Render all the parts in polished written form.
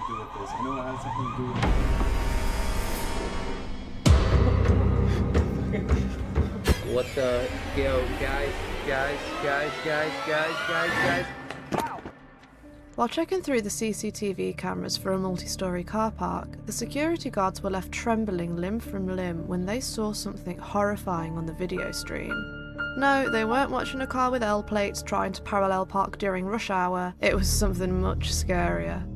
to do with this. I know it has something to do with What the... Yo, guys. While checking through the CCTV cameras for a multi-storey car park, the security guards were left trembling limb from limb when they saw something horrifying on the video stream. No, they weren't watching a car with L plates trying to parallel park during rush hour. It was something much scarier.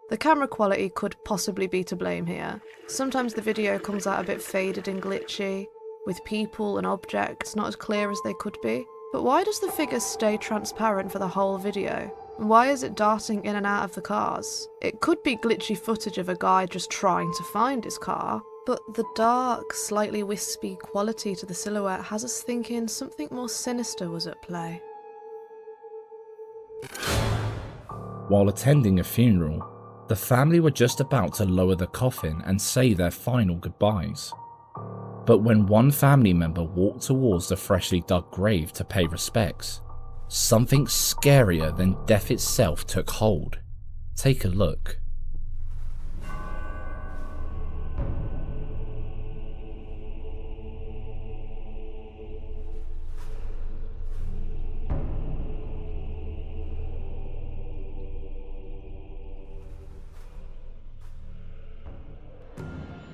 The camera quality could possibly be to blame here. Sometimes the video comes out a bit faded and glitchy, with people and objects not as clear as they could be. But why does the figure stay transparent for the whole video? And why is it darting in and out of the cars? It could be glitchy footage of a guy just trying to find his car, but the dark, slightly wispy quality to the silhouette has us thinking something more sinister was at play. While attending a funeral, the family were just about to lower the coffin and say their final goodbyes. But when one family member walked towards the freshly dug grave to pay respects, something scarier than death itself took hold. Take a look.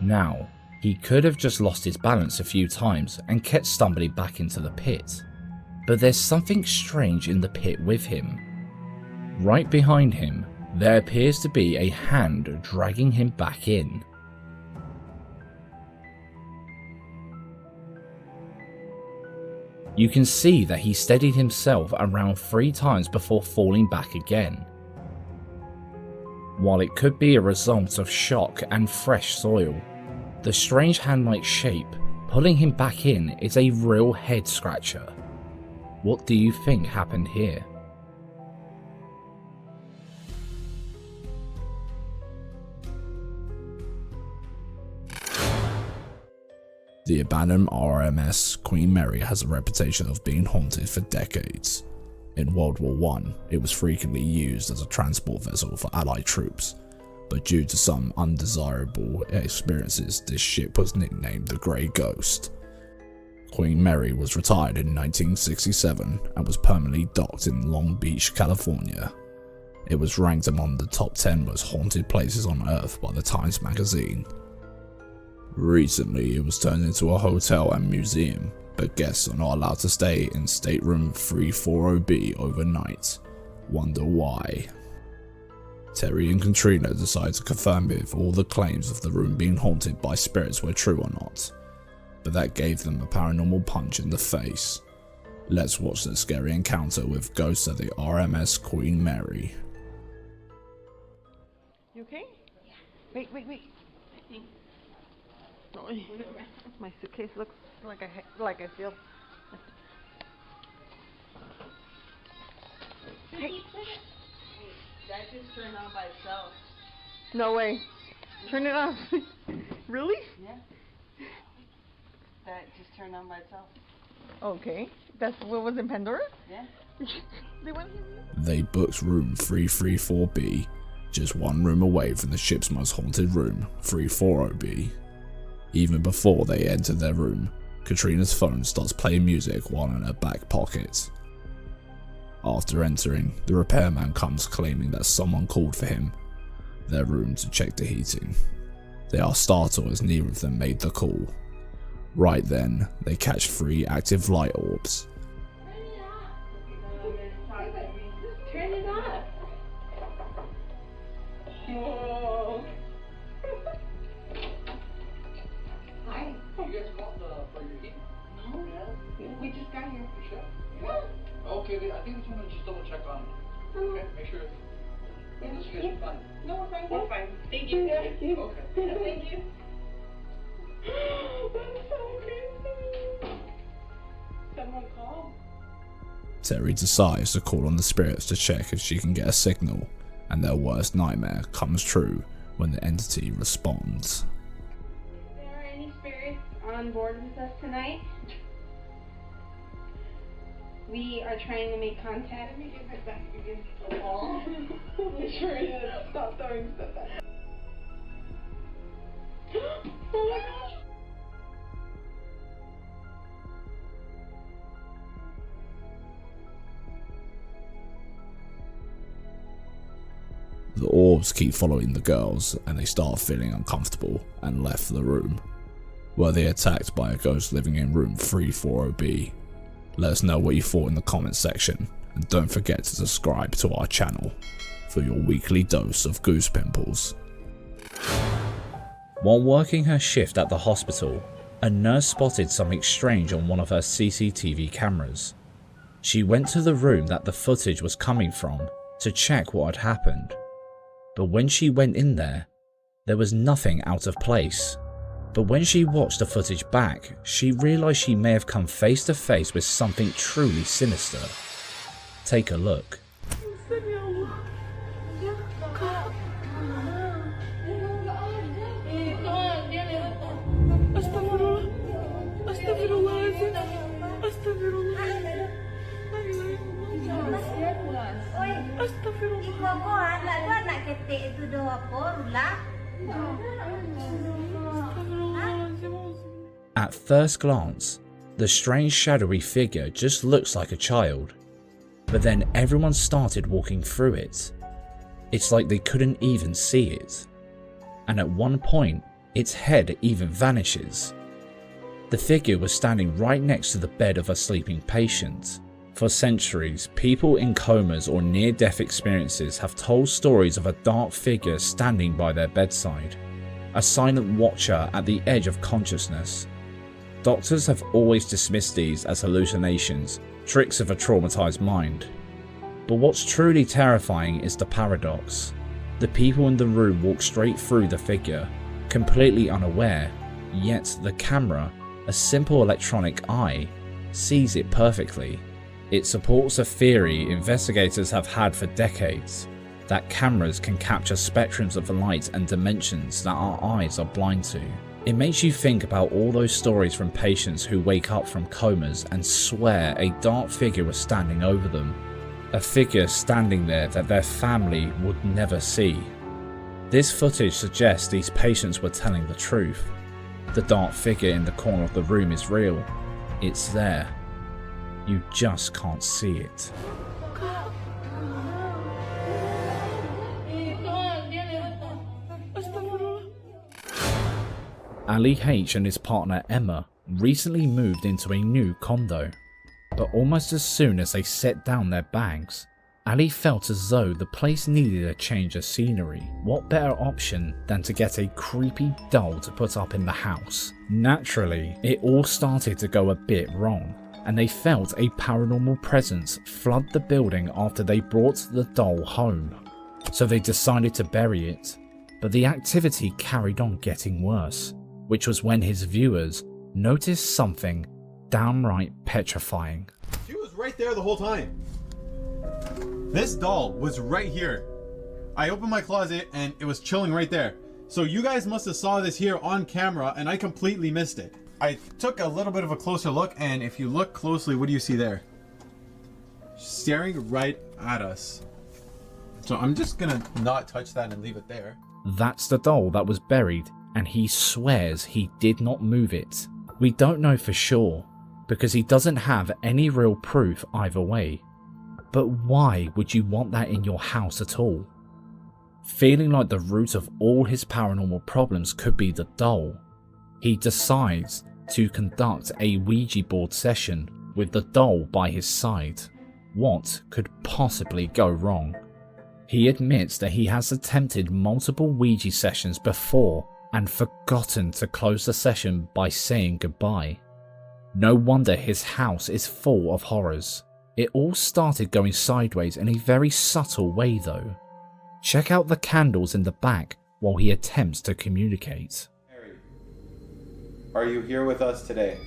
Now, he could have just lost his balance a few times and kept stumbling back into the pit. But there's something strange in the pit with him. Right behind him, there appears to be a hand dragging him back in. You can see that he steadied himself around 3 times before falling back again. While it could be a result of shock and fresh soil, the strange hand-like shape pulling him back in is a real head scratcher. What do you think happened here? The abandoned RMS Queen Mary has a reputation of being haunted for decades. In World War I, it was frequently used as a transport vessel for Allied troops, but due to some undesirable experiences, this ship was nicknamed the Grey Ghost. Queen Mary was retired in 1967 and was permanently docked in Long Beach, California. It was ranked among the top 10 most haunted places on Earth by the Times magazine. Recently, it was turned into a hotel and museum, but guests are not allowed to stay in stateroom 340B overnight. Wonder why? Terry and Katrina decided to confirm if all the claims of the room being haunted by spirits were true or not, but that gave them a paranormal punch in the face. Let's watch the scary encounter with ghosts at the RMS Queen Mary. You okay? Wait. No, my suitcase looks like I feel. Hey. That just turned on by itself. No way. Turn it off. Really? Yeah. That just turned on by itself. Okay. That's what was in Pandora? Yeah. They booked room 334B, just one room away from the ship's most haunted room, 340B. Even before they entered their room, Katrina's phone starts playing music while in her back pocket. After entering, the repairman comes claiming that someone called for him, their room to check the heating. They are startled as neither of them made the call. Right then, they catch 3 active light orbs. Turn it off. Whoa. Hi. You guys called for your heat? No. Yeah. We just got here. You sure? Yeah. Okay, I think we want to just double check on it. Okay, make sure. You guys are fine. No, we're fine. We're fine. Thank you. Okay. Thank you. I'm so good. Terry decides to call on the spirits to check if she can get a signal, and their worst nightmare comes true when the entity responds. There are any spirits on board with us tonight? We are trying to make contact. Let me get my back against the wall. Make sure it is. Stop throwing stuff at me. Oh my gosh! The orbs keep following the girls, and they start feeling uncomfortable and left the room. Were they attacked by a ghost living in room 340B? Let us know what you thought in the comments section, and don't forget to subscribe to our channel for your weekly dose of Goose Pimples. While working her shift at the hospital, a nurse spotted something strange on one of her CCTV cameras. She went to the room that the footage was coming from to check what had happened. But when she went in there was nothing out of place. But when she watched the footage back, she realised she may have come face to face with something truly sinister. Take a look. At first glance, the strange shadowy figure just looks like a child, but then everyone started walking through it. It's like they couldn't even see it, and at one point, its head even vanishes. The figure was standing right next to the bed of a sleeping patient. For centuries, people in comas or near-death experiences have told stories of a dark figure standing by their bedside, a silent watcher at the edge of consciousness. Doctors have always dismissed these as hallucinations, tricks of a traumatized mind. But what's truly terrifying is the paradox. The people in the room walk straight through the figure, completely unaware, yet the camera, a simple electronic eye, sees it perfectly. It supports a theory investigators have had for decades, that cameras can capture spectrums of light and dimensions that our eyes are blind to. It makes you think about all those stories from patients who wake up from comas and swear a dark figure was standing over them. A figure standing there that their family would never see. This footage suggests these patients were telling the truth. The dark figure in the corner of the room is real. It's there. You just can't see it. Ali H and his partner Emma recently moved into a new condo, but almost as soon as they set down their bags, Ali felt as though the place needed a change of scenery. What better option than to get a creepy doll to put up in the house? Naturally, it all started to go a bit wrong, and they felt a paranormal presence flood the building after they brought the doll home. So they decided to bury it, but the activity carried on getting worse, which was when his viewers noticed something downright petrifying. She was right there the whole time. This doll was right here. I opened my closet and it was chilling right there. So you guys must have saw this here on camera and I completely missed it. I took a little bit of a closer look, and if you look closely, what do you see there? Staring right at us. So I'm just gonna not touch that and leave it there. That's the doll that was buried, and he swears he did not move it. We don't know for sure, because he doesn't have any real proof either way. But why would you want that in your house at all? Feeling like the root of all his paranormal problems could be the doll, he decides to conduct a Ouija board session with the doll by his side. What could possibly go wrong? He admits that he has attempted multiple Ouija sessions before and forgotten to close the session by saying goodbye. No wonder his house is full of horrors. It all started going sideways in a very subtle way though. Check out the candles in the back while he attempts to communicate. Mary, are you here with us today?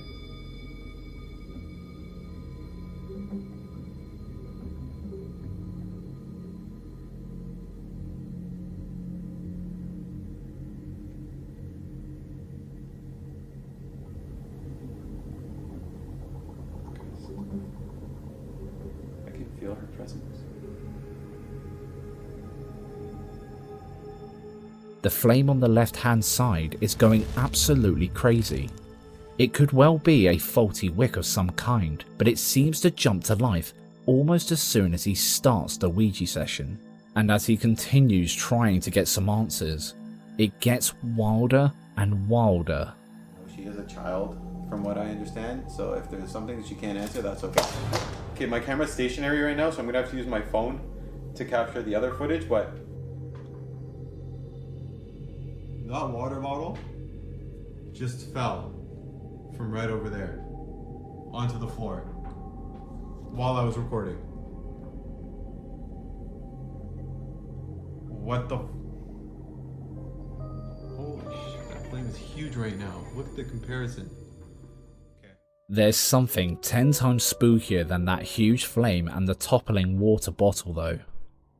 feel her presence. The flame on the left-hand side is going absolutely crazy. It could well be a faulty wick of some kind, but it seems to jump to life almost as soon as he starts the Ouija session. And as he continues trying to get some answers, it gets wilder and wilder. She is a child, from what I understand, so if there's something that she can't answer, that's okay. Okay, my camera's stationary right now, so I'm gonna have to use my phone to capture the other footage, but that water bottle just fell from right over there onto the floor while I was recording. What the? Holy shit, that flame is huge right now. Look at the comparison. Okay. There's something 10 times spookier than that huge flame and the toppling water bottle though.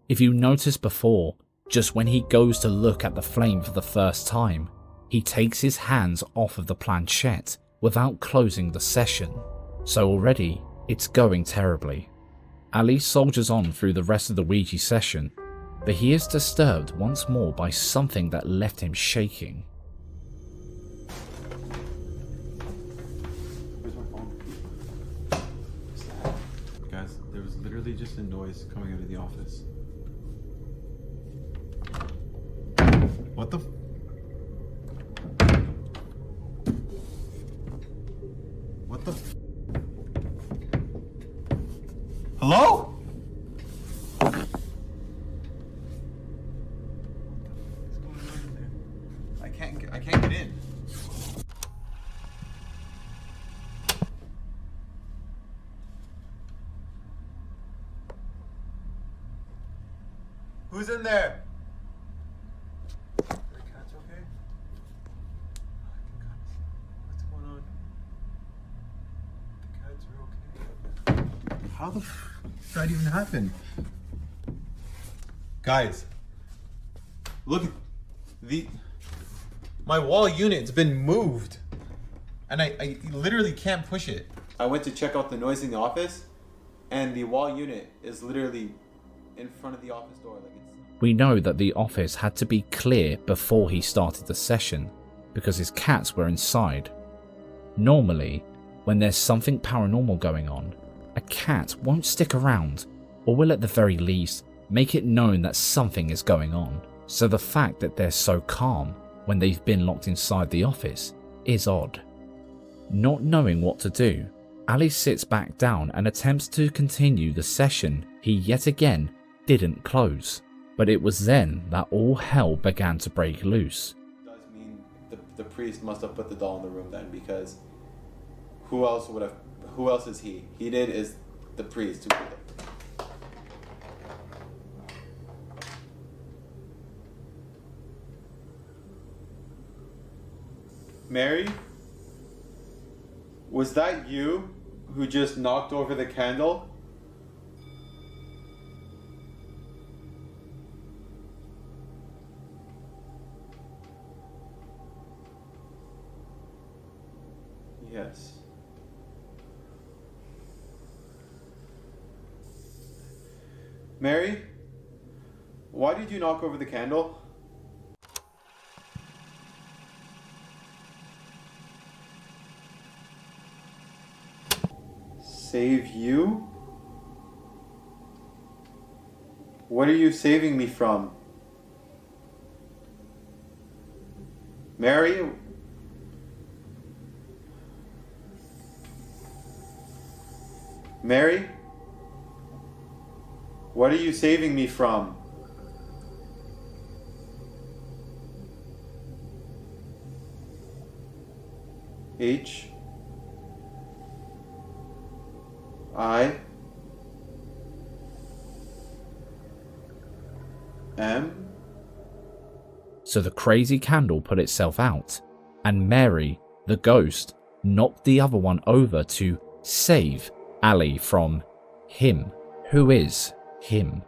If you noticed before, just when he goes to look at the flame for the first time, he takes his hands off of the planchette without closing the session. So already, it's going terribly. Ali soldiers on through the rest of the Ouija session, but he is disturbed once more by something that left him shaking. Where's my phone? What's that? Guys, there was literally just a noise coming out of the office. What the? What the? Hello? I can't get in. Who's in there? The cat's okay? What's going on? The cats are okay? How the f did that even happen? Guys, look at my wall unit's been moved, and I literally can't push it. I went to check out the noise in the office, and the wall unit is literally in front of the office door. Like it's... We know that the office had to be clear before he started the session, because his cats were inside. Normally, when there's something paranormal going on, a cat won't stick around, or will at the very least make it known that something is going on. So the fact that they're so calm when they've been locked inside the office is odd. Not knowing what to do, Ali sits back down and attempts to continue the session he yet again didn't close. But it was then that all hell began to break loose. It does mean the priest must have put the doll in the room then, because who else is he? He did is the priest who put it. Mary? Was that you who just knocked over the candle? Yes. Mary? Why did you knock over the candle? Save you? What are you saving me from? Mary? Mary? What are you saving me from? H I M. So the crazy candle put itself out, and Mary, the ghost, knocked the other one over to save Ali from him. Who is him?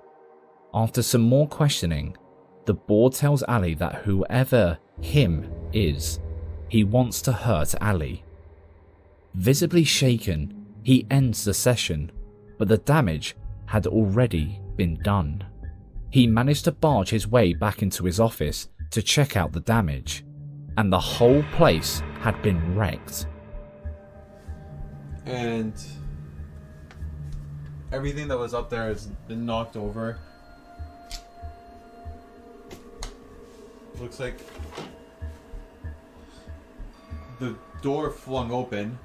After some more questioning, the board tells Ali that whoever him is, he wants to hurt Ali. Visibly shaken, he ends the session, but the damage had already been done. He managed to barge his way back into his office to check out the damage, and the whole place had been wrecked. And everything that was up there has been knocked over. Looks like the door flung open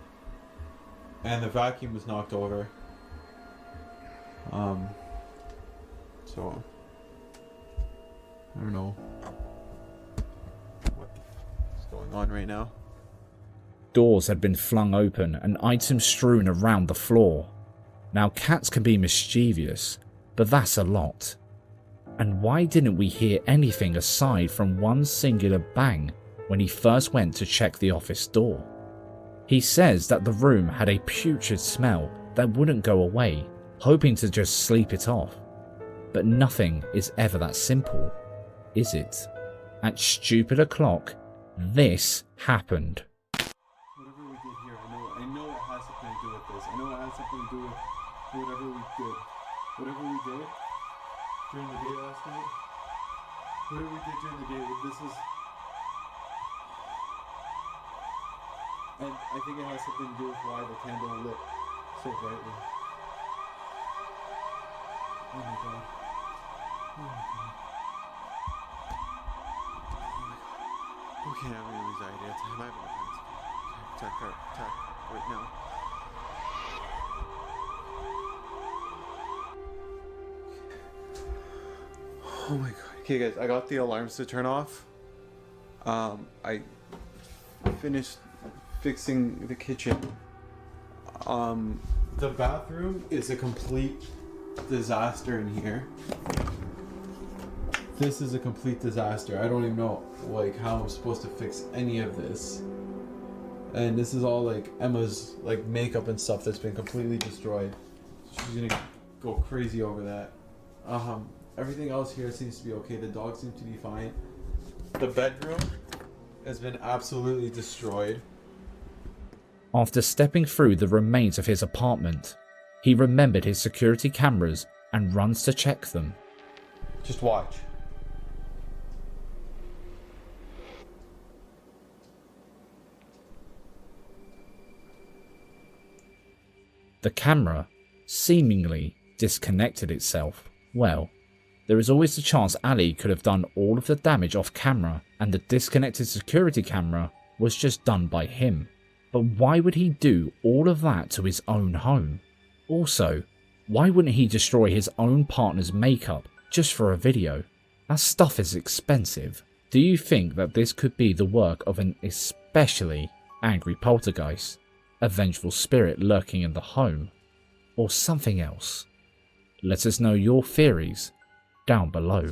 and the vacuum was knocked over. So I don't know what's going on right now. Doors had been flung open and items strewn around the floor. Now cats can be mischievous, but that's a lot. And why didn't we hear anything aside from one singular bang when he first went to check the office door? He says that the room had a putrid smell that wouldn't go away, hoping to just sleep it off. But nothing is ever that simple, is it? At stupid o'clock, this happened. Whatever we did here, I know it has something to do with this. I know it has something to do with whatever we did. Whatever we did during the day last night. Whatever we did during the day, this is... And I think it has something to do with why the candle lit so brightly. Oh my god. Oh my god. Okay, I'm having anxiety attack. I'm having a panic attack right now. Oh my god. Okay guys, I got the alarms to turn off. I finished fixing the kitchen. The bathroom is a complete disaster in here. This is a complete disaster. I don't even know like how I'm supposed to fix any of this. And this is all like Emma's like makeup and stuff that's been completely destroyed. She's gonna go crazy over that. Everything else here seems to be okay. The dog seems to be fine. The bedroom has been absolutely destroyed. After stepping through the remains of his apartment, he remembered his security cameras and runs to check them. Just watch. The camera seemingly disconnected itself. Well, there is always the chance Ali could have done all of the damage off camera and the disconnected security camera was just done by him. But why would he do all of that to his own home? Also, why wouldn't he destroy his own partner's makeup just for a video? That stuff is expensive. Do you think that this could be the work of an especially angry poltergeist, a vengeful spirit lurking in the home, or something else? Let us know your theories down below.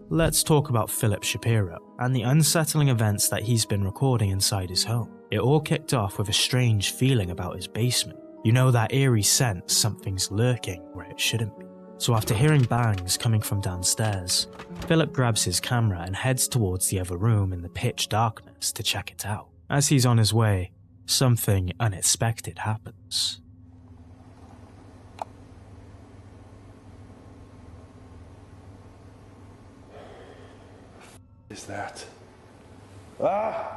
Let's talk about Philip Shapiro and the unsettling events that he's been recording inside his home. It all kicked off with a strange feeling about his basement. You know, that eerie sense something's lurking where it shouldn't be. So after hearing bangs coming from downstairs, Philip grabs his camera and heads towards the other room in the pitch darkness to check it out. As he's on his way, something unexpected happens. Is that? Ah!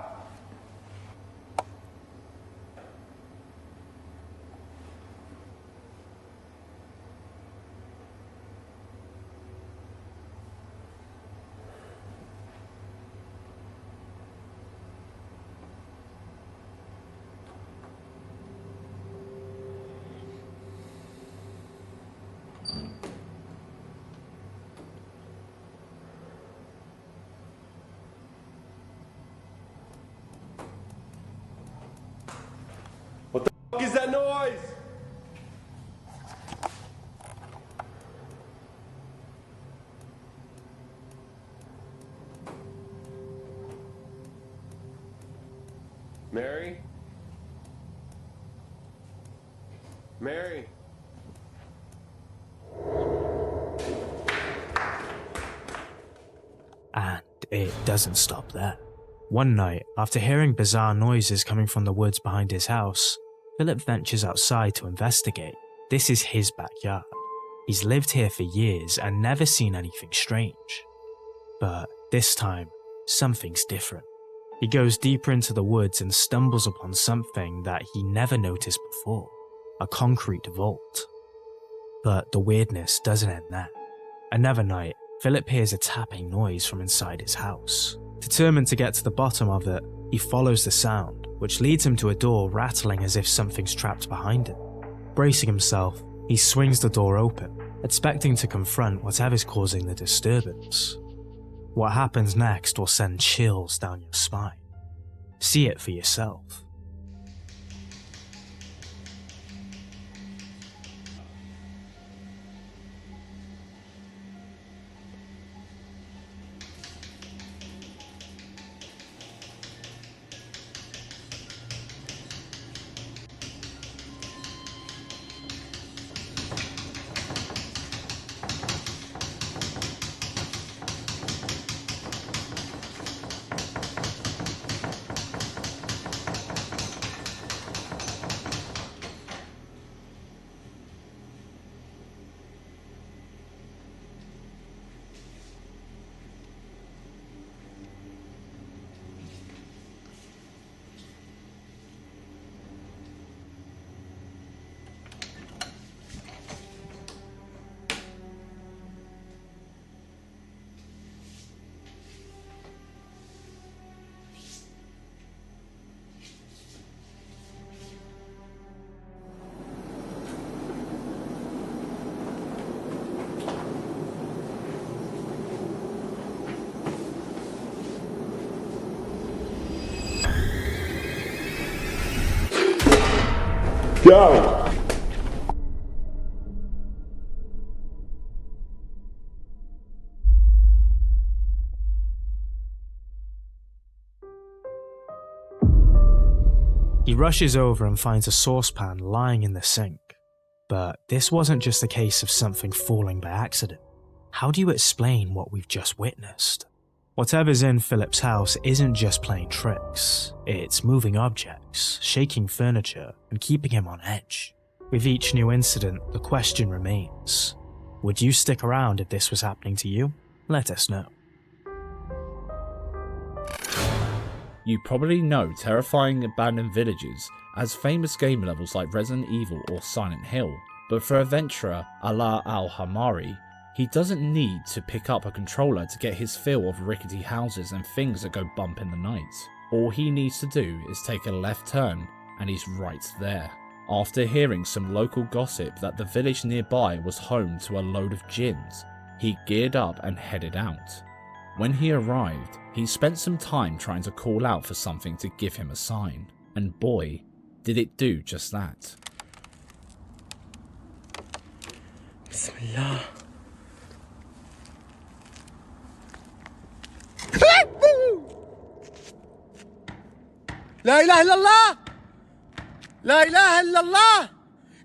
What the fuck is that noise? Mary? Mary? And it doesn't stop there. One night, after hearing bizarre noises coming from the woods behind his house, Philip ventures outside to investigate. This is his backyard. He's lived here for years and never seen anything strange. But this time, something's different. He goes deeper into the woods and stumbles upon something that he never noticed before, a concrete vault. But the weirdness doesn't end there. Another night, Philip hears a tapping noise from inside his house. Determined to get to the bottom of it, he follows the sound, which leads him to a door rattling as if something's trapped behind it. Bracing himself, he swings the door open, expecting to confront whatever's causing the disturbance. What happens next will send chills down your spine. See it for yourself. Go! He rushes over and finds a saucepan lying in the sink. But this wasn't just a case of something falling by accident. How do you explain what we've just witnessed? Whatever's in Philip's house isn't just playing tricks. It's moving objects, shaking furniture, and keeping him on edge. With each new incident, the question remains: would you stick around if this was happening to you? Let us know. You probably know terrifying abandoned villages as famous game levels like Resident Evil or Silent Hill, but for adventurer Ala Al-Hamari, he doesn't need to pick up a controller to get his fill of rickety houses and things that go bump in the night. All he needs to do is take a left turn and he's right there. After hearing some local gossip that the village nearby was home to a load of jinns, he geared up and headed out. When he arrived, he spent some time trying to call out for something to give him a sign, and boy, did it do just that. Bismillah. لا إله إلا الله لا إله إلا الله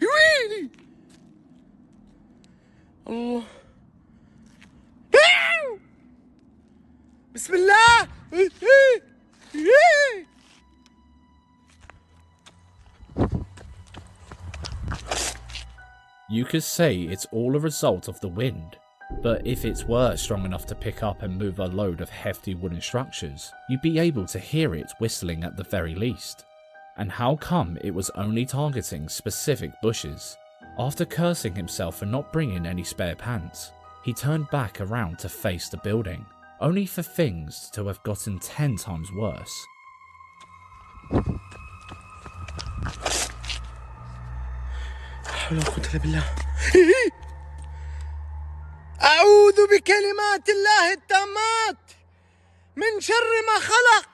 يويلي الله بسم الله. You could say it's all a result of the wind, but if it were strong enough to pick up and move a load of hefty wooden structures, you'd be able to hear it whistling at the very least. And how come it was only targeting specific bushes? After cursing himself for not bringing any spare pants, he turned back around to face the building, only for things to have gotten 10 times worse. أعوذ بكلمات الله التامات من شر ما خلق.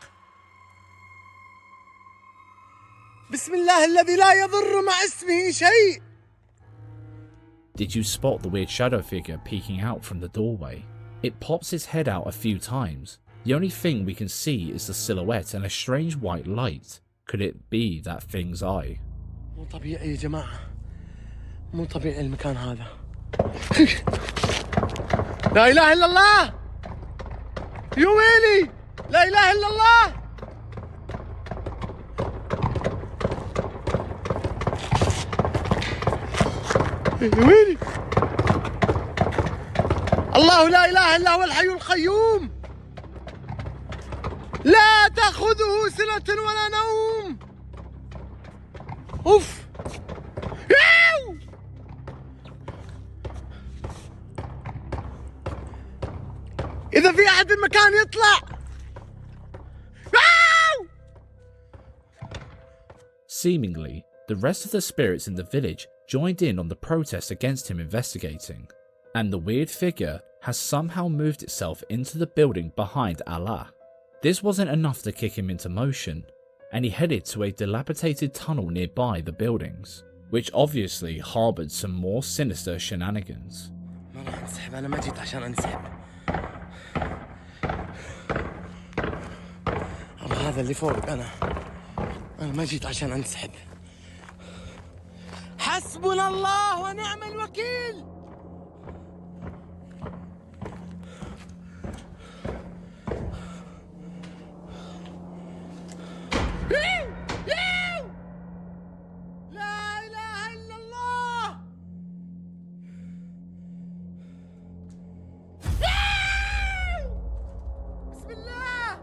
بسم الله الذي لا يضر مع اسمه شيء. Did you spot the weird shadow figure peeking out from the doorway? It pops its head out a few times. The only thing we can see is the silhouette and a strange white light. Could it be that thing's eye? مو طبيعي يا جماعة. مو طبيعي المكان هذا. لا إله إلا الله. يا ويلي. لا إله إلا الله. ويلي الله لا إله إلا هو الحي القيوم لا تأخذه سنة ولا نوم. أوف. ياو. إذا في أحد بالمكان يطلع. ياو. Seemingly, the rest of the spirits in the village joined in on the protest against him investigating, and the weird figure has somehow moved itself into the building behind Allah. This wasn't enough to kick him into motion, and he headed to a dilapidated tunnel nearby the buildings, which obviously harboured some more sinister shenanigans. ما راح انسحب أنا ما جيت عشان انسحب. هذا اللي فوق أنا ما جيت عشان انسحب. حسبنا الله ونعم الوكيل. لا إله إلا الله. بسم الله.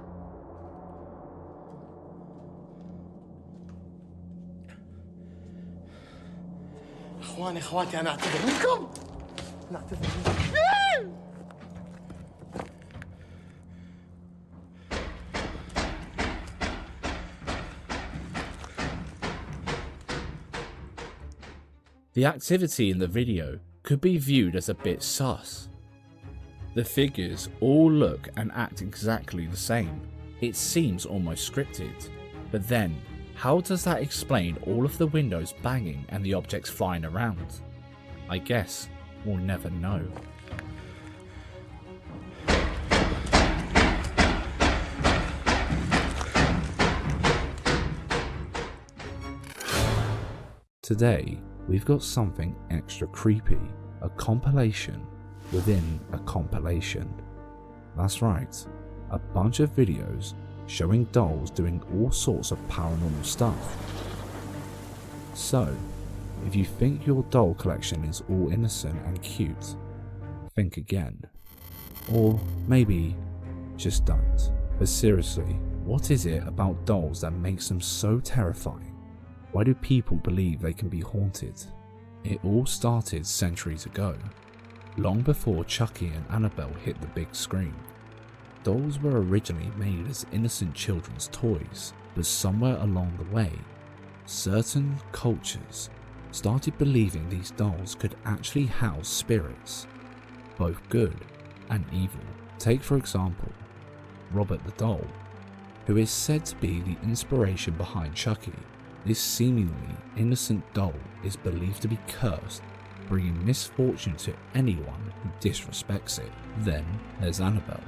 اخواني اخواتي انا اعتذر منكم. انا اعتذر منكم. The activity in the video could be viewed as a bit sus. The figures all look and act exactly the same. It seems almost scripted. But then, how does that explain all of the windows banging and the objects flying around? I guess we'll never know. Today, we've got something extra creepy, a compilation within a compilation. That's right, a bunch of videos showing dolls doing all sorts of paranormal stuff. So, if you think your doll collection is all innocent and cute, think again. Or maybe just don't. But seriously, what is it about dolls that makes them so terrifying? Why do people believe they can be haunted? It all started centuries ago, long before Chucky and Annabelle hit the big screen. Dolls were originally made as innocent children's toys, but somewhere along the way, certain cultures started believing these dolls could actually house spirits, both good and evil. Take for example, Robert the doll, who is said to be the inspiration behind Chucky. This seemingly innocent doll is believed to be cursed, bringing misfortune to anyone who disrespects it. Then there's Annabelle,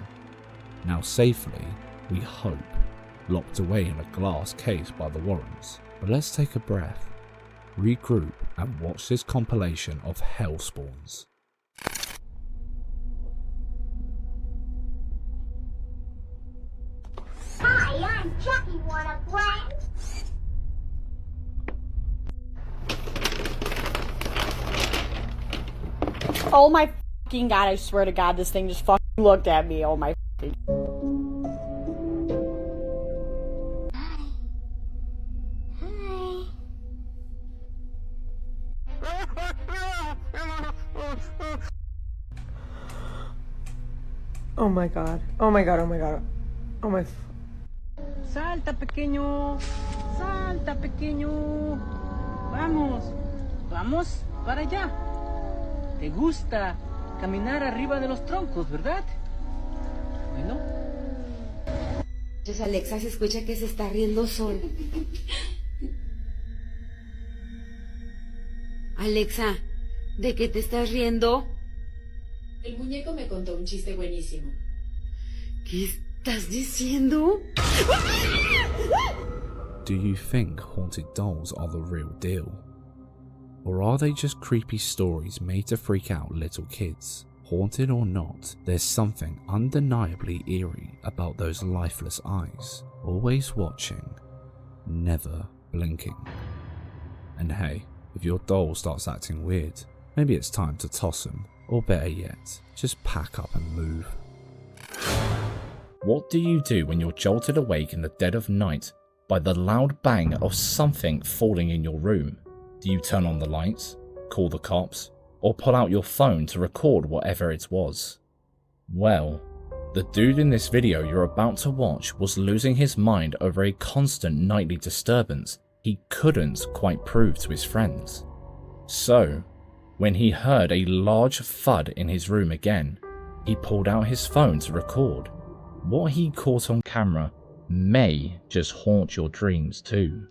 now safely, we hope, locked away in a glass case by the Warrens. But let's take a breath, regroup and watch this compilation of hell spawns. Hi, I'm Chucky. Wanna play? Oh my fucking god, I swear to god, this thing just fucking looked at me. Oh my fucking... Oh my god. Oh my god, oh my god. Oh my... Salta, pequeño. Salta, pequeño. Vamos. Vamos para allá. Te gusta caminar arriba de los troncos, ¿verdad? Bueno. Entonces Alexa se escucha que se está riendo sol. Alexa, ¿de qué te estás riendo? El muñeco me contó un chiste buenísimo. ¿Qué estás diciendo? Do you think haunted dolls are the real deal? Or are they just creepy stories made to freak out little kids? Haunted or not, there's something undeniably eerie about those lifeless eyes, always watching, never blinking. And hey, if your doll starts acting weird, Maybe it's time to toss him, or better yet, just pack up and move. What do you do when you're jolted awake in the dead of night by the loud bang of something falling in your room? Do you turn on the lights, call the cops, or pull out your phone to record whatever it was? Well, the dude in this video you're about to watch was losing his mind over a constant nightly disturbance he couldn't quite prove to his friends. So, when he heard a large thud in his room again, he pulled out his phone to record. What he caught on camera may just haunt your dreams too.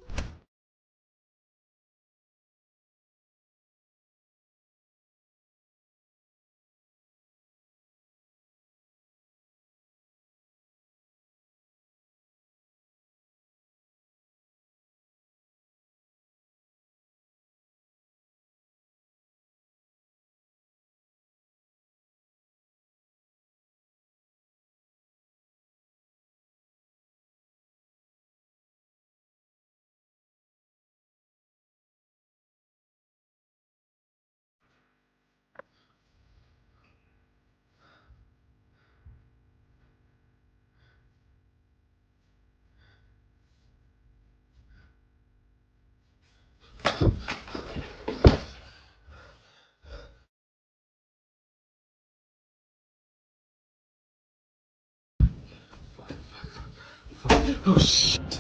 Oh shit.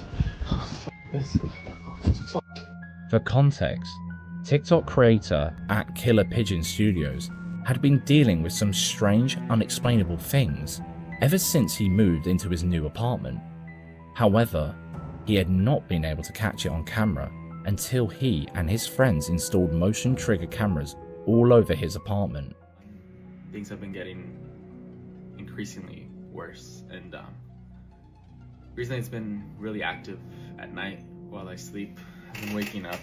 For context, TikTok creator @KillerPigeon had been dealing with some strange, unexplainable things ever since he moved into his new apartment. However, he had not been able to catch it on camera until he and his friends installed motion trigger cameras all over his apartment. Things have been getting increasingly worse, and recently it's been really active at night while I sleep. I've been waking up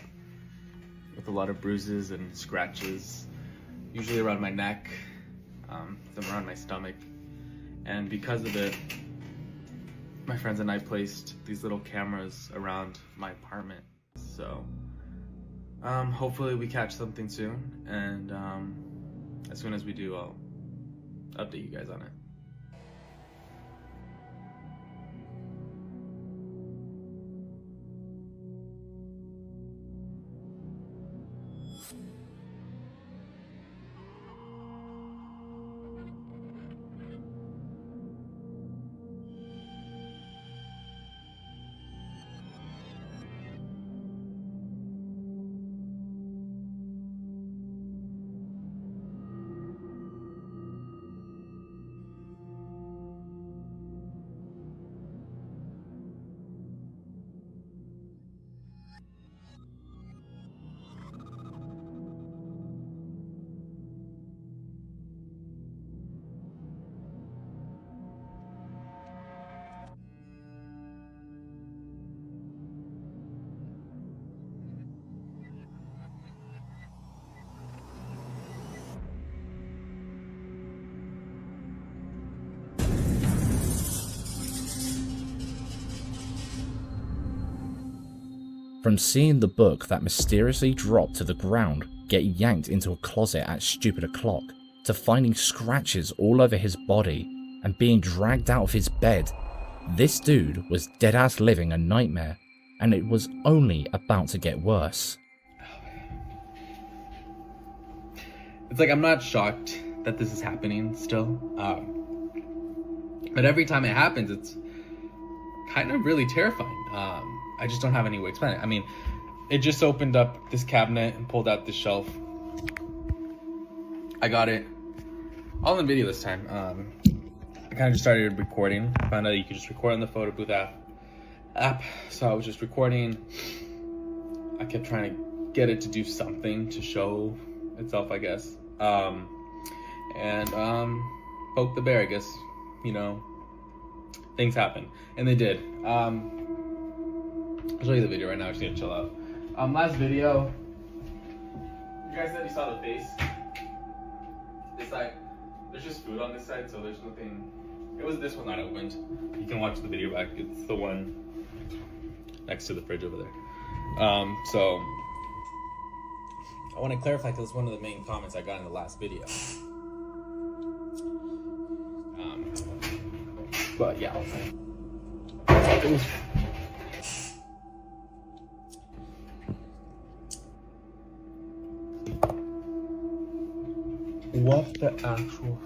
with a lot of bruises and scratches, usually around my neck, some around my stomach, and because of it, my friends and I placed these little cameras around my apartment. So hopefully we catch something soon, and as soon as we do, I'll update you guys on it. From seeing the book that mysteriously dropped to the ground get yanked into a closet at stupid o'clock, to finding scratches all over his body and being dragged out of his bed, this dude was deadass living a nightmare, and it was only about to get worse. It's like I'm not shocked that this is happening still, but every time it happens, it's kind of really terrifying. I just don't have any way to explain it. I mean, it just opened up this cabinet and pulled out this shelf. I got it all in video this time. I kind of just started recording. I found out you could just record on the photo booth app. So I was just recording. I kept trying to get it to do something to show itself, I guess. And poke the bear, I guess. You know, things happen, and they did. I'll show you the video right now. I just need to chill out. Last video, you guys said you saw the face. This side, there's just food on this side, so there's nothing. It was this one that I opened. You can watch the video back. It's the one next to the fridge over there. So I want to clarify because it's one of the main comments I got in the last video. But yeah, I'll try. What the actual...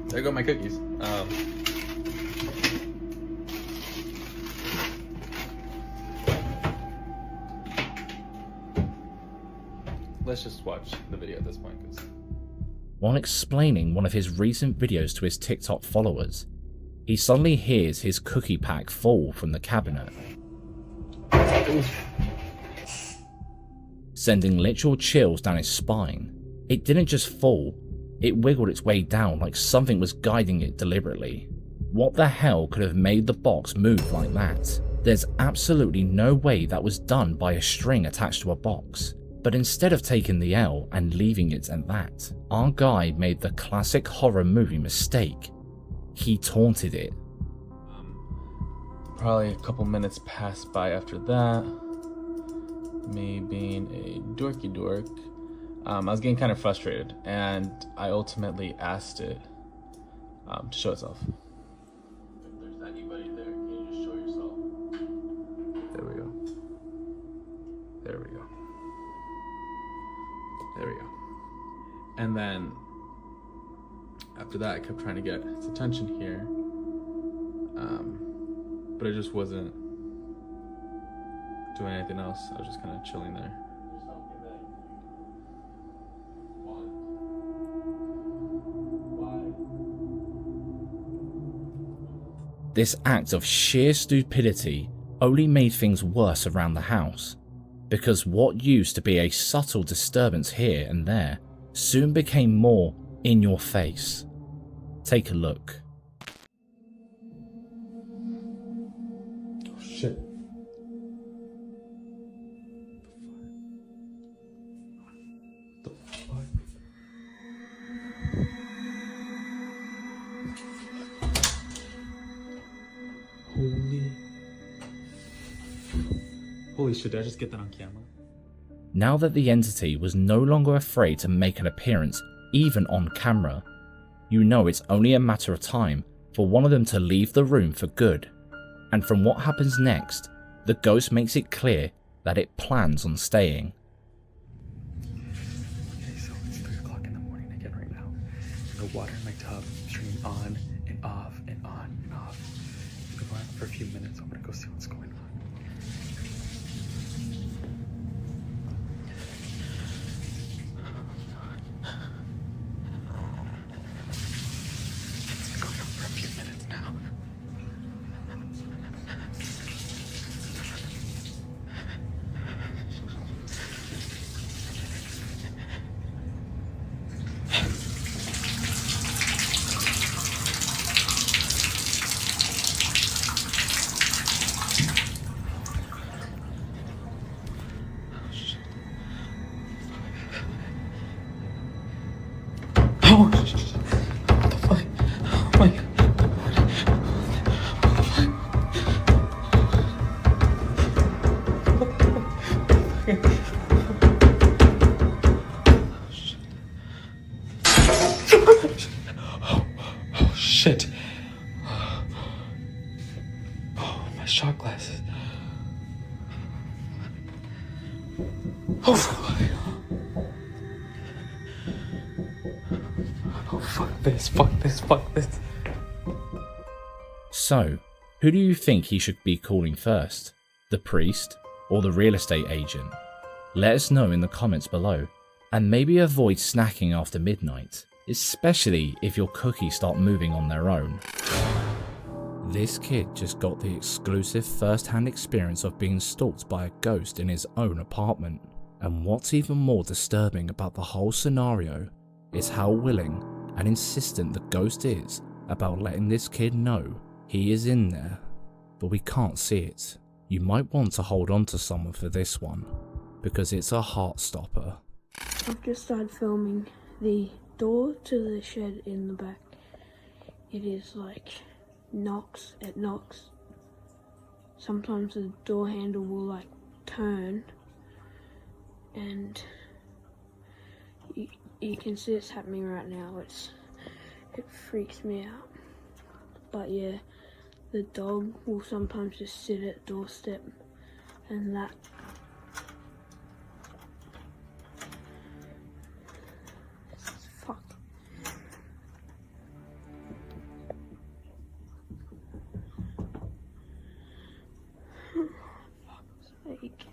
There go my cookies. Let's just watch the video at this point. While explaining one of his recent videos to his TikTok followers, he suddenly hears his cookie pack fall from the cabinet, sending literal chills down his spine. It didn't just fall, it wiggled its way down like something was guiding it deliberately. What the hell could have made the box move like that? There's absolutely no way that was done by a string attached to a box. But instead of taking the L and leaving it at that, our guy made the classic horror movie mistake. He taunted it. Probably a couple minutes passed by after that. Me being a dorky dork. I was getting kind of frustrated, and I ultimately asked it to show itself. If there's anybody there, can you just show yourself? There we go. There we go. There we go. And then after that, I kept trying to get its attention here, but it just wasn't doing anything else. I was just kind of chilling there. This act of sheer stupidity only made things worse around the house, because what used to be a subtle disturbance here and there soon became more in your face. Take a look. Oh shit. The fuck? Holy shit, did I just get that on camera? Now that the entity was no longer afraid to make an appearance, even on camera, you know it's only a matter of time for one of them to leave the room for good. And from what happens next, the ghost makes it clear that it plans on staying. Okay, so it's 3 o'clock in the morning again right now. The water in my tub streaming on and off and on and off. It's been going on for a few minutes. I'm gonna go see what's going on. Shit. Oh, my shot glasses. Oh, fuck this, fuck this, fuck this. So, who do you think he should be calling first? The priest or the real estate agent? Let us know in the comments below, and maybe avoid snacking after midnight, especially if your cookies start moving on their own. This kid just got the exclusive first-hand experience of being stalked by a ghost in his own apartment. And what's even more disturbing about the whole scenario is how willing and insistent the ghost is about letting this kid know he is in there, but we can't see it. You might want to hold on to someone for this one, because it's a heart stopper. I've just started filming the door to the shed in the back. It is like knocks, it knocks. Sometimes the door handle will like turn, and you can see it's happening right now. It freaks me out. But yeah, the dog will sometimes just sit at the doorstep, and that. Fuck. Fuck's sake.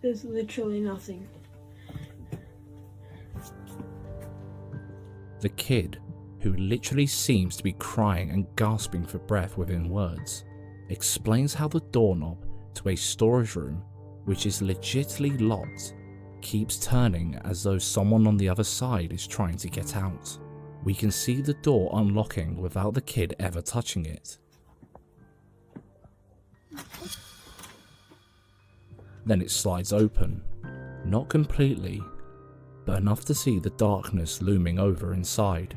There's literally nothing. The kid, who literally seems to be crying and gasping for breath within words, explains how the doorknob to a storage room, which is legitimately locked, keeps turning as though someone on the other side is trying to get out. We can see the door unlocking without the kid ever touching it. Then it slides open, not completely, but enough to see the darkness looming over inside.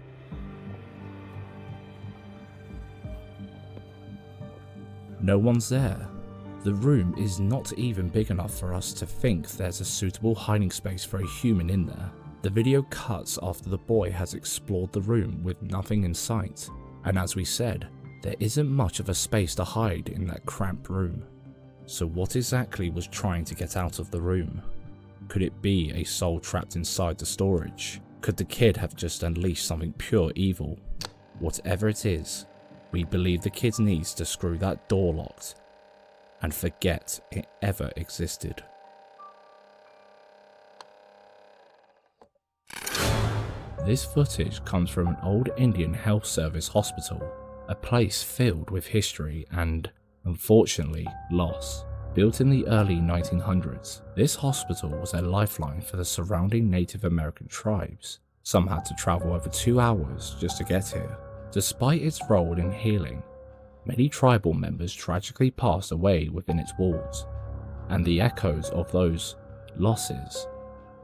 No one's there. The room is not even big enough for us to think there's a suitable hiding space for a human in there. The video cuts after the boy has explored the room with nothing in sight, and as we said, there isn't much of a space to hide in that cramped room. So what exactly was trying to get out of the room? Could it be a soul trapped inside the storage? Could the kid have just unleashed something pure evil? Whatever it is, we believe the kid needs to screw that door locked and forget it ever existed. This footage comes from an old Indian health service hospital, a place filled with history and, unfortunately, loss. Built in the early 1900s, this hospital was a lifeline for the surrounding Native American tribes. Some had to travel over 2 hours just to get here. Despite its role in healing, many tribal members tragically passed away within its walls, and the echoes of those losses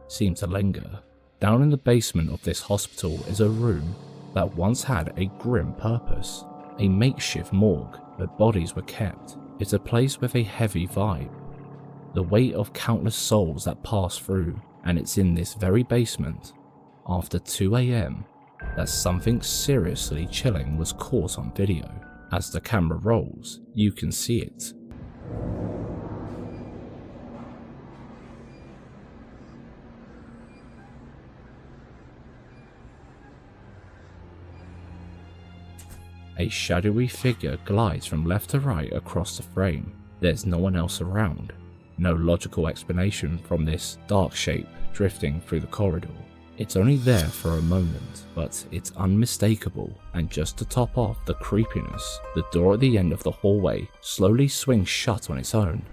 seem to linger. Down in the basement of this hospital is a room that once had a grim purpose, a makeshift morgue where bodies were kept. It's a place with a heavy vibe, the weight of countless souls that pass through, and it's in this very basement, after 2 AM, that something seriously chilling was caught on video. As the camera rolls, you can see it. A shadowy figure glides from left to right across the frame. There's no one else around. No logical explanation from this dark shape drifting through the corridor. It's only there for a moment, but it's unmistakable, and just to top off the creepiness, the door at the end of the hallway slowly swings shut on its own.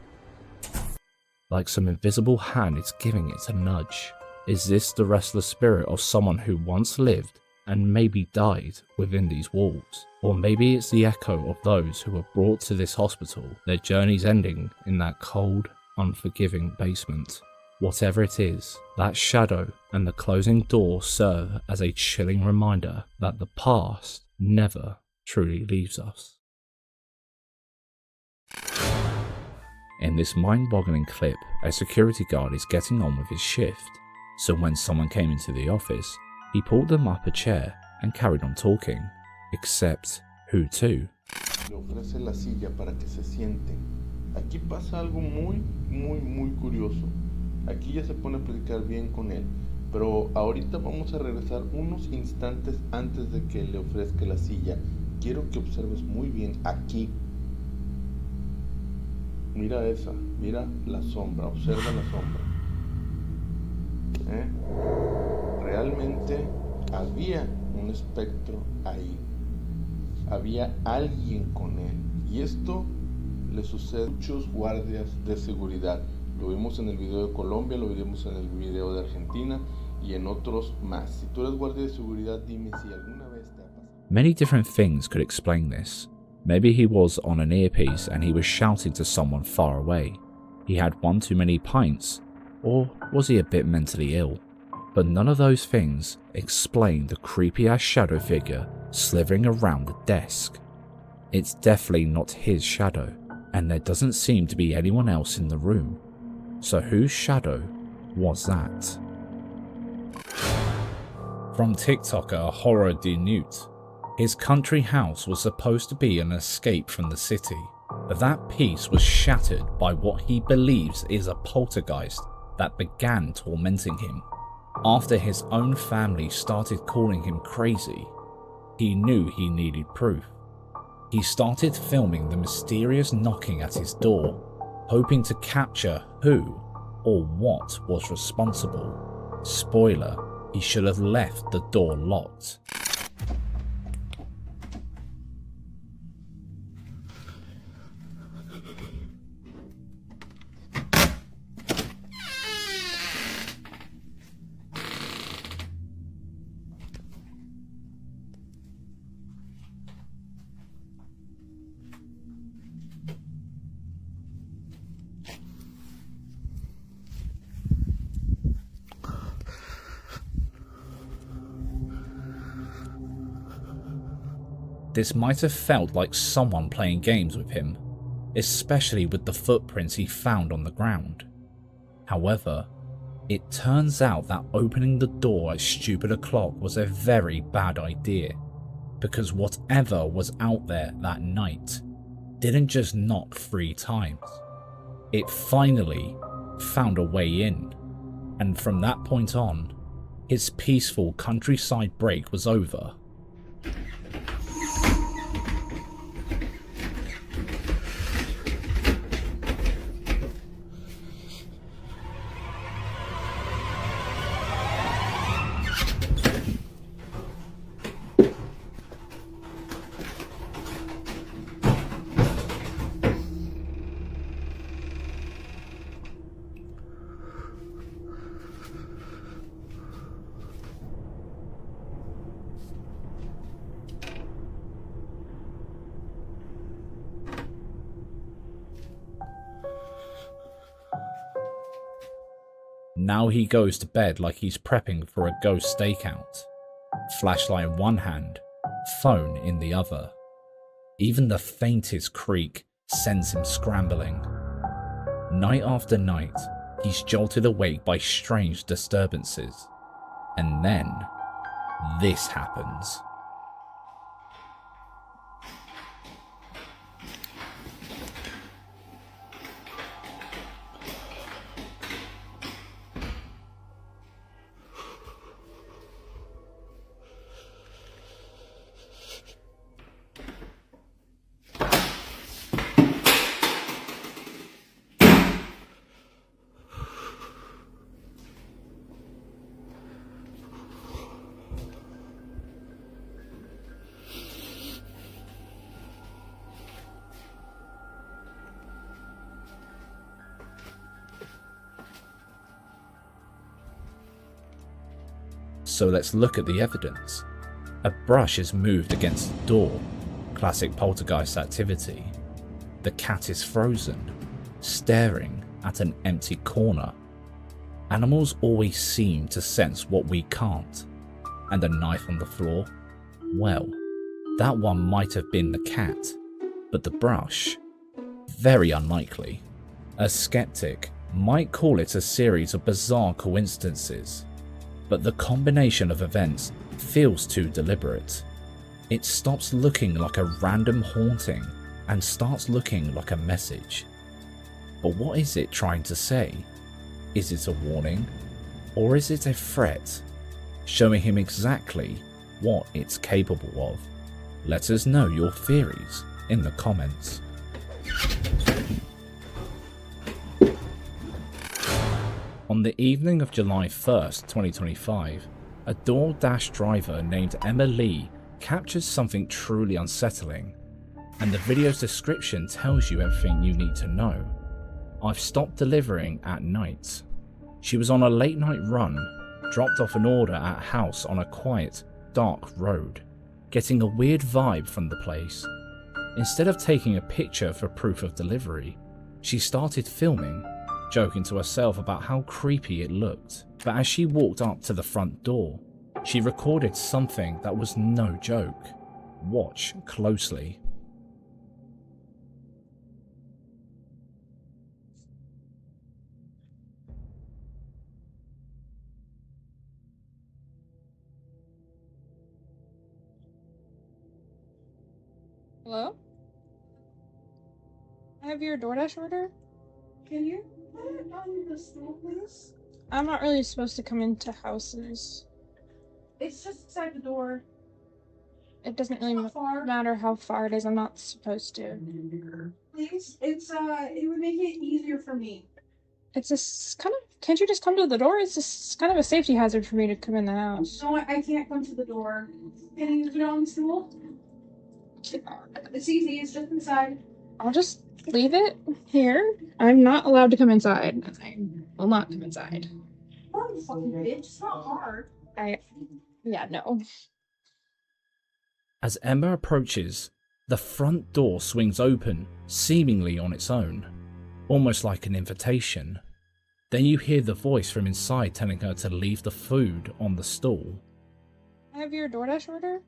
Like some invisible hand is giving it a nudge. Is this the restless spirit of someone who once lived and maybe died within these walls? Or maybe it's the echo of those who were brought to this hospital, their journeys ending in that cold, unforgiving basement. Whatever it is, that shadow and the closing door serve as a chilling reminder that the past never truly leaves us. In this mind-boggling clip, a security guard is getting on with his shift, so when someone came into the office, he pulled them up a chair and carried on talking. Except, who to? Le ofrece la silla para que se siente. Aquí pasa algo muy curioso. Aquí ya se pone a platicar bien con él. Pero ahorita vamos a regresar unos instantes antes de que le ofrezca la silla. Quiero que observes muy bien aquí. Mira esa, mira la sombra, observa la sombra. realmente había un espectro ahí. Había alguien con él. Y esto le sucede a muchos guardias de seguridad. Lo vimos en el video de Colombia, lo vimos en el video de Argentina y en otros más. Si tú eres guardia de seguridad, dime si alguna vez te ha pasado. Many different things could explain this. Maybe he was on an earpiece and he was shouting to someone far away. He had one too many pints, or was he a bit mentally ill? But none of those things explain the creepy ass shadow figure slithering around the desk. It's definitely not his shadow, and there doesn't seem to be anyone else in the room. So whose shadow was that? From TikToker Horror de Newt. His country house was supposed to be an escape from the city, but that peace was shattered by what he believes is a poltergeist that began tormenting him. After his own family started calling him crazy, he knew he needed proof. He started filming the mysterious knocking at his door, hoping to capture who or what was responsible. Spoiler, he should have left the door locked. This might have felt like someone playing games with him, especially with the footprints he found on the ground. However, it turns out that opening the door at stupid o'clock was a very bad idea, because whatever was out there that night didn't just knock 3 times. It finally found a way in, and from that point on, his peaceful countryside break was over. Now he goes to bed like he's prepping for a ghost stakeout. Flashlight in one hand, phone in the other. Even the faintest creak sends him scrambling. Night after night, he's jolted awake by strange disturbances. And then, this happens. So let's look at the evidence. A brush is moved against the door, classic poltergeist activity. The cat is frozen, staring at an empty corner. Animals always seem to sense what we can't. And a knife on the floor? Well, that one might have been the cat, but the brush? Very unlikely. A skeptic might call it a series of bizarre coincidences, but the combination of events feels too deliberate. It stops looking like a random haunting and starts looking like a message. But what is it trying to say? Is it a warning? Or is it a threat, showing him exactly what it's capable of? Let us know your theories in the comments. On the evening of July 1st, 2025, A DoorDash driver named Emma Lee captures something truly unsettling, and the video's description tells you everything you need to know. I've stopped delivering at night. She was on a late night run, dropped off an order at a house on a quiet, dark road, getting a weird vibe from the place. Instead of taking a picture for proof of delivery, she started filming, joking to herself about how creepy it looked. But as she walked up to the front door, she recorded something that was no joke. Watch closely. Hello? I have your DoorDash order. Can you put it on the stool, please? I'm not really supposed to come into houses. It's just inside the door. It doesn't really matter how far it is. I'm not supposed to. Please? It would make it easier for me. It's just kind of, can't you just come to the door? It's just kind of a safety hazard for me to come in the house. No, I can't come to the door. Can you put it on the stool? It's easy, it's just inside. I'll just leave it here. I'm not allowed to come inside. I will not come inside. Oh, you fucking bitch. It's not hard. Yeah, no. As Emma approaches, the front door swings open, seemingly on its own, almost like an invitation. Then you hear the voice from inside telling her to leave the food on the stool. I have your DoorDash order.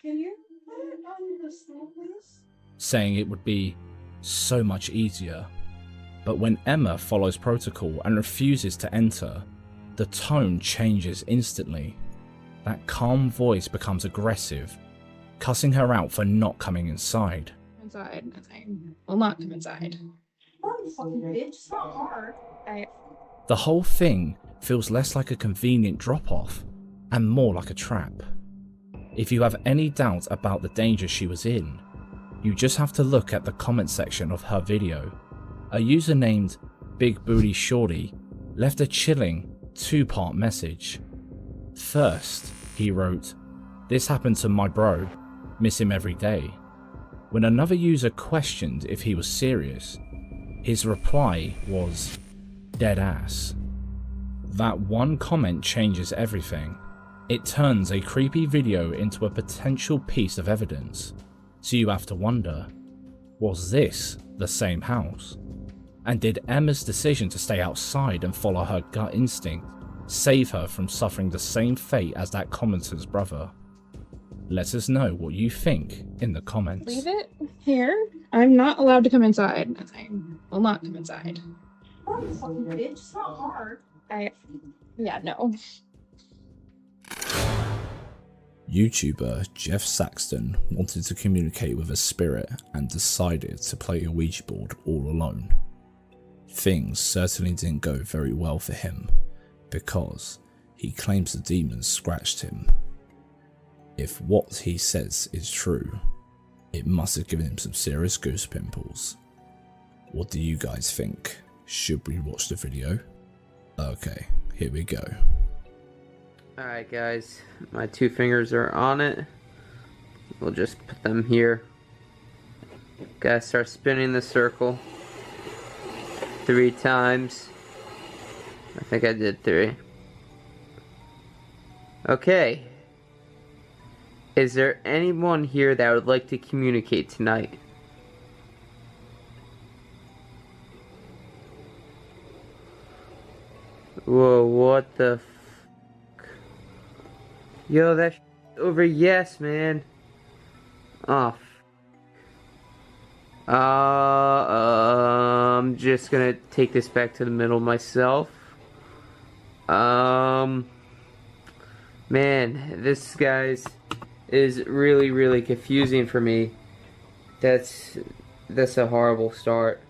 Can you put it on the stool, please? Saying it would be so much easier. But when Emma follows protocol and refuses to enter, the tone changes instantly. That calm voice becomes aggressive, cussing her out for not coming inside. Inside. I will not come inside. Oh, you fucking bitch. It's not hard. The whole thing feels less like a convenient drop-off and more like a trap. If you have any doubt about the danger she was in, you just have to look at the comment section of her video. A user named Big Booty Shorty left a chilling 2-part message. First, he wrote, "This happened to my bro, miss him every day." When another user questioned if he was serious, his reply was, "Dead ass." That one comment changes everything. It turns a creepy video into a potential piece of evidence. So you have to wonder, was this the same house? And did Emma's decision to stay outside and follow her gut instinct save her from suffering the same fate as that commenter's brother? Let us know what you think in the comments. Leave it here. I'm not allowed to come inside. I will not come inside. Oh, you fucking bitch. It's not hard. Yeah, no. YouTuber Jeff Saxton wanted to communicate with a spirit and decided to play a Ouija board all alone. Things certainly didn't go very well for him, because he claims the demons scratched him. If what he says is true, it must have given him some serious goose pimples. What do you guys think? Should we watch the video? Okay, here we go. Alright guys, my 2 fingers are on it. We'll just put them here. Gotta start spinning the circle 3 times. I think I did 3. Okay. Is there anyone here that would like to communicate tonight? Whoa, what the fuck? Yo, that over yes, man. Oh, I'm just gonna take this back to the middle myself. Man, this guys is really confusing for me. That's a horrible start.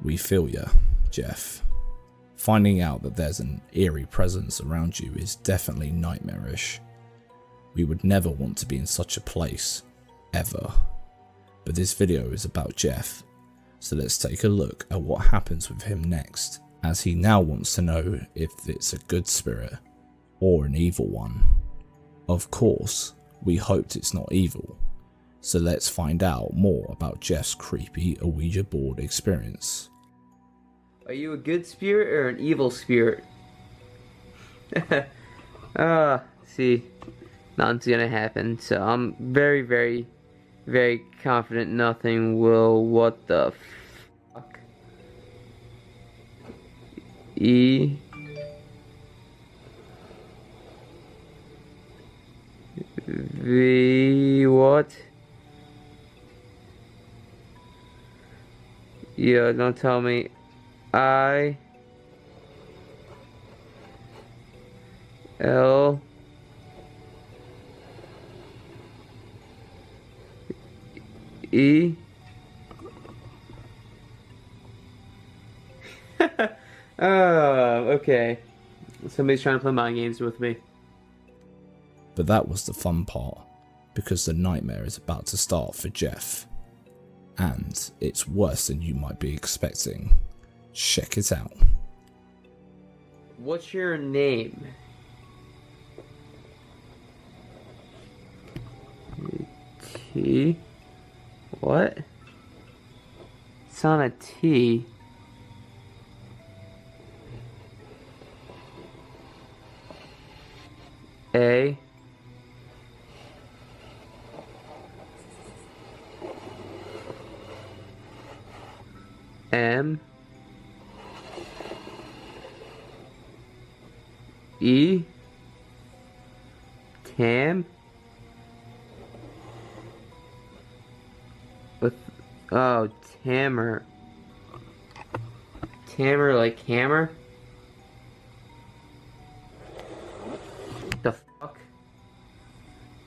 We feel ya, Jeff. Finding out that there's an eerie presence around you is definitely nightmarish. We would never want to be in such a place, ever. But this video is about Jeff, so let's take a look at what happens with him next, as he now wants to know if it's a good spirit or an evil one. Of course, we hoped it's not evil, so let's find out more about Jeff's creepy Ouija board experience. Are you a good spirit or an evil spirit? See, nothing's gonna happen, so I'm very, very, very confident nothing will. What the fuck? What? Yeah, don't tell me. I L E okay. Somebody's trying to play mind games with me. But that was the fun part, because the nightmare is about to start for Jeff. And it's worse than you might be expecting. Check it out. What's your name? T? What? It's not a T. A. M. E. Tam. With Tamer. Tamer like hammer? What the fuck?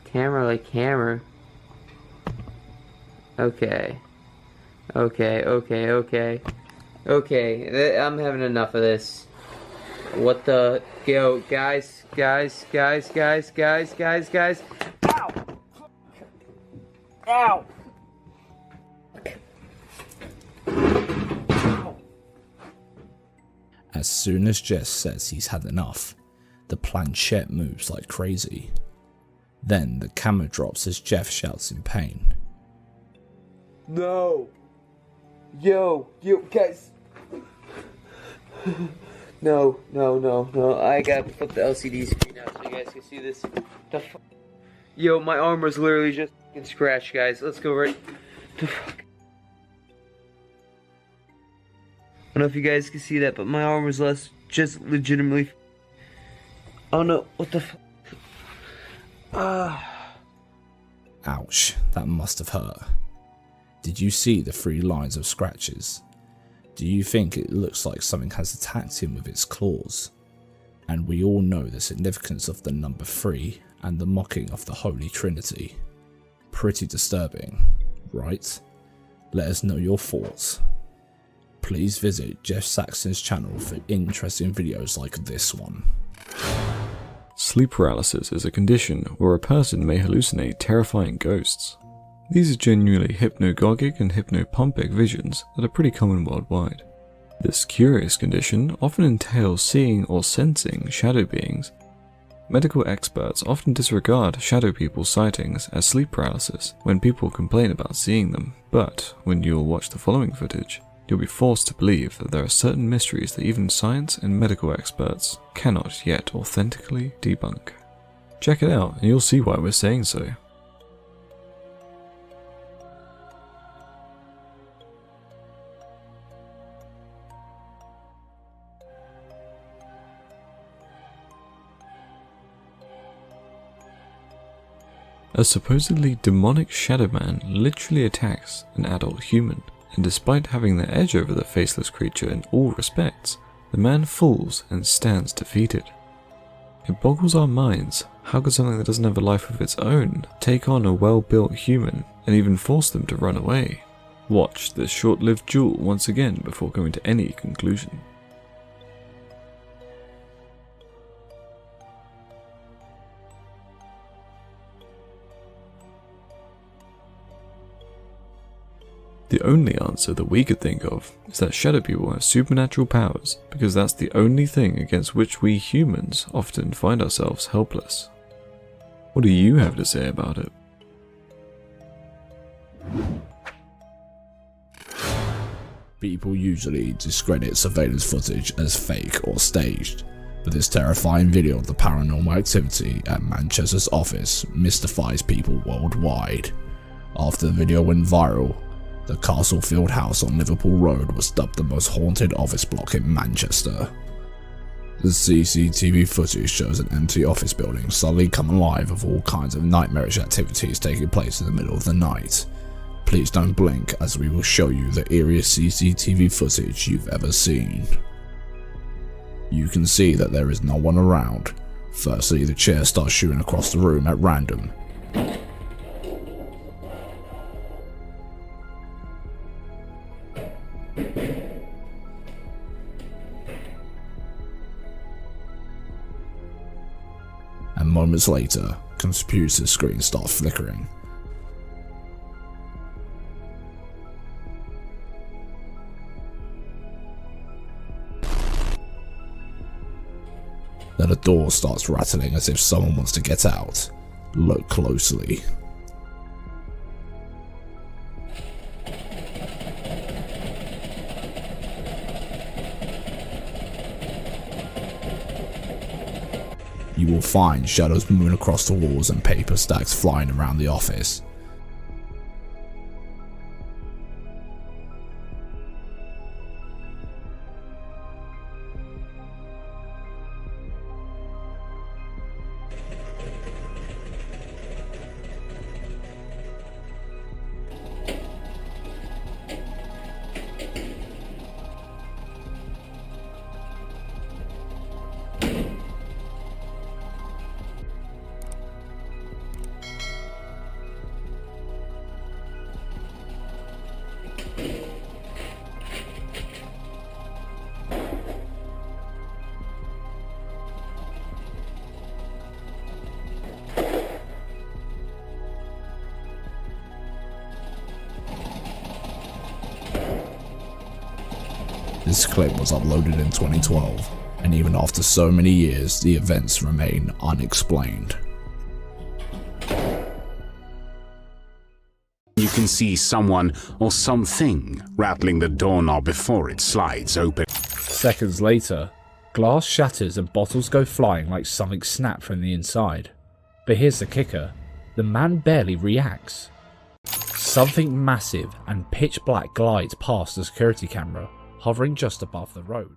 Tamer like hammer. Okay. Okay, I'm having enough of this. What the... Yo, guys. Ow! As soon as Jess says he's had enough, the planchette moves like crazy. Then the camera drops as Jeff shouts in pain. No! Yo, guys! No. I gotta put the LCD screen out so you guys can see this. Yo, my arm was literally just scratched, guys. Let's go right. The fuck? I don't know if you guys can see that, but my arm was just legitimately. Oh no, what the fuck? Ouch, that must have hurt. Did you see the 3 lines of scratches? Do you think it looks like something has attacked him with its claws? And we all know the significance of the number 3 and the mocking of the Holy Trinity. Pretty disturbing, right? Let us know your thoughts. Please visit Jeff Saxton's channel for interesting videos like this one. Sleep paralysis is a condition where a person may hallucinate terrifying ghosts. These are genuinely hypnagogic and hypnopompic visions that are pretty common worldwide. This curious condition often entails seeing or sensing shadow beings. Medical experts often disregard shadow people's sightings as sleep paralysis when people complain about seeing them, but when you'll watch the following footage, you'll be forced to believe that there are certain mysteries that even science and medical experts cannot yet authentically debunk. Check it out and you'll see why we're saying so. A supposedly demonic shadow man literally attacks an adult human, and despite having the edge over the faceless creature in all respects, the man falls and stands defeated. It boggles our minds, how could something that doesn't have a life of its own take on a well-built human and even force them to run away? Watch this short-lived duel once again before coming to any conclusion. The only answer that we could think of is that shadow people have supernatural powers because that's the only thing against which we humans often find ourselves helpless. What do you have to say about it? People usually discredit surveillance footage as fake or staged, but this terrifying video of the paranormal activity at Manchester's office mystifies people worldwide. After the video went viral, the Castlefield house on Liverpool Road was dubbed the most haunted office block in Manchester. The CCTV footage shows an empty office building suddenly come alive with all kinds of nightmarish activities taking place in the middle of the night. Please don't blink as we will show you the eeriest CCTV footage you've ever seen. You can see that there is no one around. Firstly, the chair starts shooting across the room at random. And moments later, computer screens start flickering. Then a door starts rattling as if someone wants to get out. Look closely. You will find shadows moving across the walls and paper stacks flying around the office. This clip was uploaded in 2012, and even after so many years, the events remain unexplained. You can see someone or something rattling the doorknob before it slides open. Seconds later, glass shatters and bottles go flying like something snapped from the inside. But here's the kicker, the man barely reacts. Something massive and pitch black glides past the security camera, hovering just above the road.